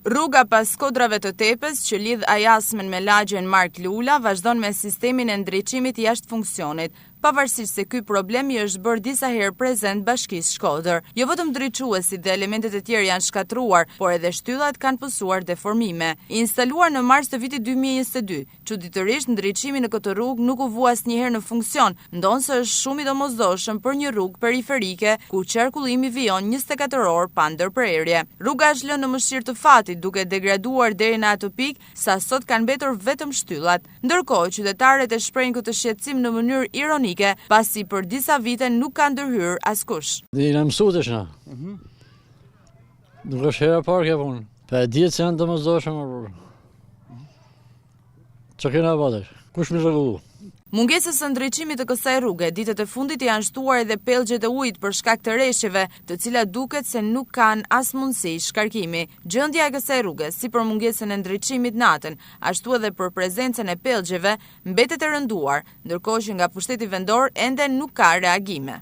Rruga pas kodrave të Tepës, që lidh Ajasmen me lagjen Mark Lula, vazhdon me sistemin e ndriçimit jashtë funksionit, pavarësisht se ky problem i është bërë disa herë prezent Bashkisë Shkodër. Jo vetëm ndriçuesit dhe elementet e tjerë janë shkatruar, por edhe shtyllat kanë pësuar deformime. I instaluar në mars të vitit 2022, çuditërisht ndriçimi në këtë rrugë nuk u vua asnjëherë në funksion, ndonse është shumë i domosdoshëm për një rrugë periferike ku qarkullimi vijon 24 orë pa ndërprerje. Rruga është lënë në mëshirë të fatit, duke degraduar deri në atë pikë sa sot kanë mbetur vetëm shtyllat. Ndërkohë, qytetarët e shprehin këtë shqetësim në mënyrë ironike, pasi për disa vite nuk ka ndërhyrë askush. Dhe jena mësutesh na. Nuk është hera parë kjo punë. Pa e dihet se janë domosdoshëm. Çka kena bësh? Kush më rregullu? Mungesës së ndriçimit të kësaj rruge, ditët e fundit janë shtuar edhe pellgjet e ujit për shkak të rreshjeve, të cilat duket se nuk kanë as mundësi shkarkimi. Gjendja e kësaj rruge, si për mungesën e ndriçimit natën, ashtu edhe për prezencën e pellgjeve, mbetet e rënduar, ndërkohë që nga pushteti vendor ende nuk ka reagime.